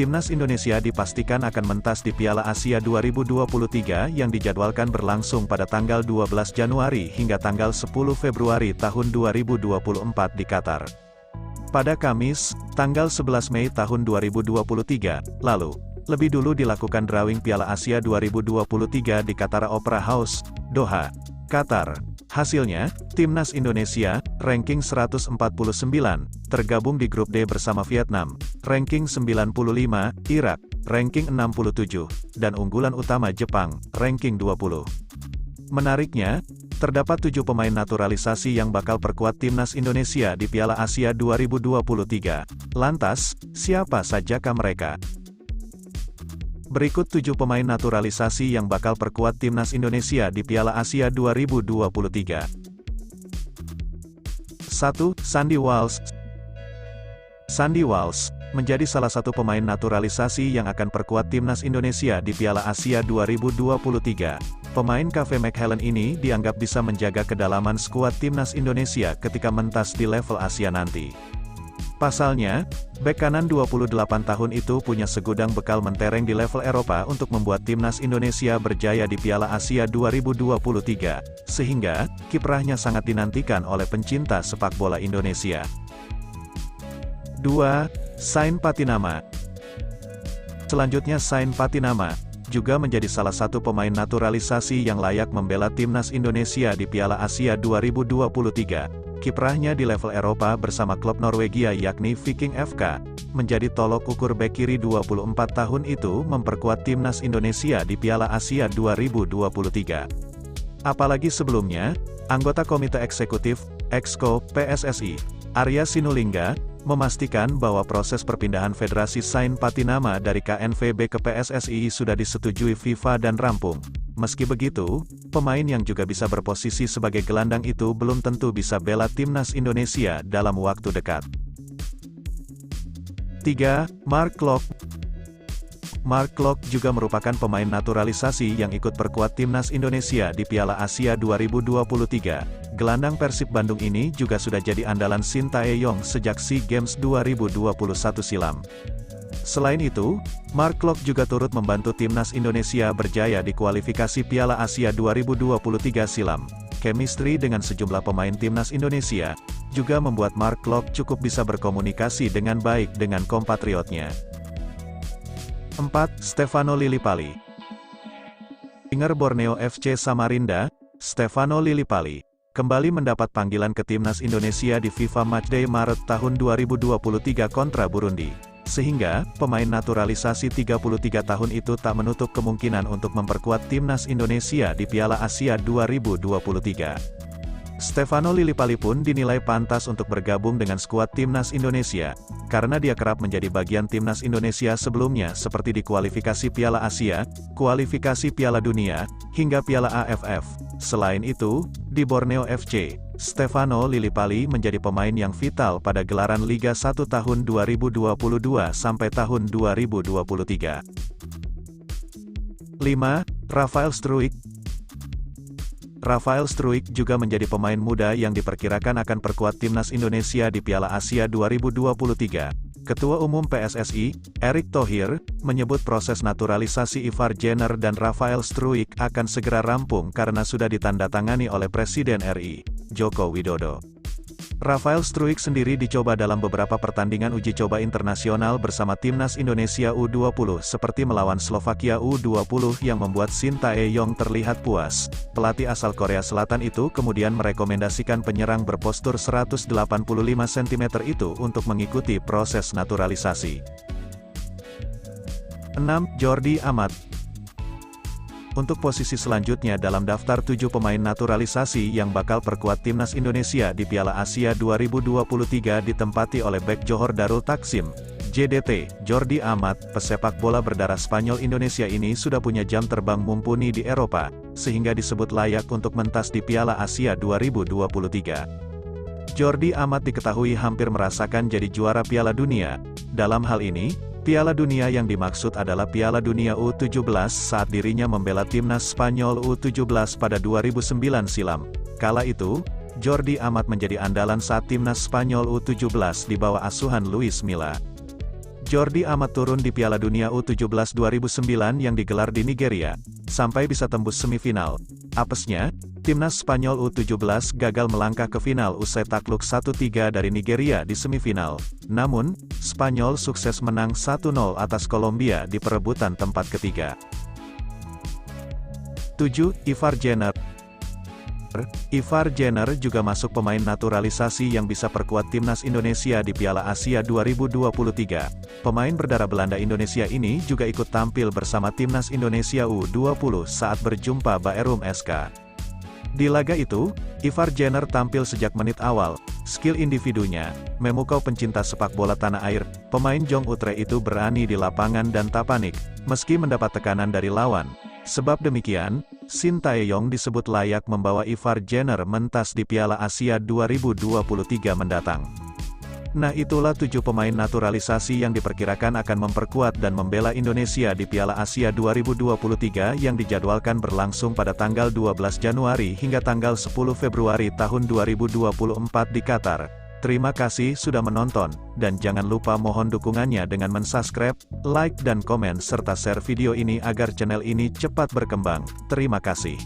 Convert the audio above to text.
timnas Indonesia dipastikan akan mentas di Piala Asia 2023 yang dijadwalkan berlangsung pada tanggal 12 Januari hingga tanggal 10 Februari tahun 2024 di Qatar. Pada Kamis, tanggal 11 Mei tahun 2023, lalu, lebih dulu dilakukan drawing Piala Asia 2023 di Qatar Opera House, Doha, Qatar. Hasilnya, timnas Indonesia, ranking 149, tergabung di grup D bersama Vietnam, ranking 95, Irak, ranking 67, dan unggulan utama Jepang, ranking 20. Menariknya, terdapat 7 pemain naturalisasi yang bakal perkuat timnas Indonesia di Piala Asia 2023. Lantas, siapa sajakah mereka? Berikut 7 pemain naturalisasi yang bakal perkuat timnas Indonesia di Piala Asia 2023. 1. Sandy Walsh. Sandy Walsh menjadi salah satu pemain naturalisasi yang akan perkuat timnas Indonesia di Piala Asia 2023. Pemain Cafe McHellen ini dianggap bisa menjaga kedalaman skuad timnas Indonesia ketika mentas di level Asia nanti. Pasalnya, bek kanan 28 tahun itu punya segudang bekal mentereng di level Eropa untuk membuat timnas Indonesia berjaya di Piala Asia 2023, sehingga, kiprahnya sangat dinantikan oleh pencinta sepak bola Indonesia. 2. Sain Patinama. Selanjutnya Sain Patinama, juga menjadi salah satu pemain naturalisasi yang layak membela timnas Indonesia di Piala Asia 2023. Kiprahnya di level Eropa bersama klub Norwegia yakni Viking FK, menjadi tolok ukur bek kiri 24 tahun itu memperkuat timnas Indonesia di Piala Asia 2023. Apalagi sebelumnya, anggota Komite Eksekutif, Exco, PSSI, Arya Sinulinga, memastikan bahwa proses perpindahan Federasi Sain Patinama dari KNVB ke PSSI sudah disetujui FIFA dan rampung. Meski begitu, pemain yang juga bisa berposisi sebagai gelandang itu belum tentu bisa bela timnas Indonesia dalam waktu dekat. 3. Mark Klok. Mark Klok juga merupakan pemain naturalisasi yang ikut perkuat timnas Indonesia di Piala Asia 2023. Gelandang Persib Bandung ini juga sudah jadi andalan Shin Tae-yong sejak SEA Games 2021 silam. Selain itu, Mark Klok juga turut membantu timnas Indonesia berjaya di kualifikasi Piala Asia 2023 silam. Chemistry dengan sejumlah pemain timnas Indonesia juga membuat Mark Klok cukup bisa berkomunikasi dengan baik dengan kompatriotnya. 4. Stefano Lillipali. Winger Borneo FC Samarinda, Stefano Lillipali, kembali mendapat panggilan ke timnas Indonesia di FIFA Matchday Maret tahun 2023 kontra Burundi. Sehingga, pemain naturalisasi 33 tahun itu tak menutup kemungkinan untuk memperkuat timnas Indonesia di Piala Asia 2023. Stefano Lillipali pun dinilai pantas untuk bergabung dengan skuad timnas Indonesia, karena dia kerap menjadi bagian timnas Indonesia sebelumnya seperti di kualifikasi Piala Asia, kualifikasi Piala Dunia, hingga Piala AFF. Selain itu, di Borneo FC, Stefano Lillipali menjadi pemain yang vital pada gelaran Liga 1 tahun 2022 sampai tahun 2023. 5. Rafael Struijk. Rafael Struijk juga menjadi pemain muda yang diperkirakan akan perkuat timnas Indonesia di Piala Asia 2023. Ketua Umum PSSI, Erick Thohir, menyebut proses naturalisasi Ivar Jenner dan Rafael Struijk akan segera rampung karena sudah ditandatangani oleh Presiden RI, Joko Widodo. Rafael Struijk sendiri dicoba dalam beberapa pertandingan uji coba internasional bersama timnas Indonesia U20 seperti melawan Slovakia U20 yang membuat Shin Tae-yong terlihat puas. Pelatih asal Korea Selatan itu kemudian merekomendasikan penyerang berpostur 185 cm itu untuk mengikuti proses naturalisasi. 6. Jordi Amat. Untuk posisi selanjutnya dalam daftar 7 pemain naturalisasi yang bakal perkuat timnas Indonesia di Piala Asia 2023 ditempati oleh bek Johor Darul Taksim, JDT. Jordi Amat, pesepak bola berdarah Spanyol Indonesia ini sudah punya jam terbang mumpuni di Eropa, sehingga disebut layak untuk mentas di Piala Asia 2023. Jordi Amat diketahui hampir merasakan jadi juara Piala Dunia. Dalam hal ini, Piala Dunia yang dimaksud adalah Piala Dunia U17 saat dirinya membela timnas Spanyol U17 pada 2009 silam. Kala itu, Jordi Amat menjadi andalan saat timnas Spanyol U17 di bawah asuhan Luis Milla. Jordi Amat turun di Piala Dunia U17 2009 yang digelar di Nigeria, sampai bisa tembus semifinal. Apesnya, timnas Spanyol U17 gagal melangkah ke final usai takluk 1-3 dari Nigeria di semifinal. Namun, Spanyol sukses menang 1-0 atas Kolombia di perebutan tempat ketiga. 7. Ivar Jenner. Ivar Jenner juga masuk pemain naturalisasi yang bisa perkuat timnas Indonesia di Piala Asia 2023. Pemain berdarah Belanda Indonesia ini juga ikut tampil bersama timnas Indonesia U20 saat berjumpa Baerum SK. Di laga itu, Ivar Jenner tampil sejak menit awal. Skill individunya memukau pencinta sepak bola tanah air. Pemain Jong Utre itu berani di lapangan dan tak panik, meski mendapat tekanan dari lawan. Sebab demikian, Shin Tae-yong disebut layak membawa Ivar Jenner mentas di Piala Asia 2023 mendatang. Nah, itulah 7 pemain naturalisasi yang diperkirakan akan memperkuat dan membela Indonesia di Piala Asia 2023 yang dijadwalkan berlangsung pada tanggal 12 Januari hingga tanggal 10 Februari tahun 2024 di Qatar. Terima kasih sudah menonton, dan jangan lupa mohon dukungannya dengan mensubscribe, like dan komen serta share video ini agar channel ini cepat berkembang. Terima kasih.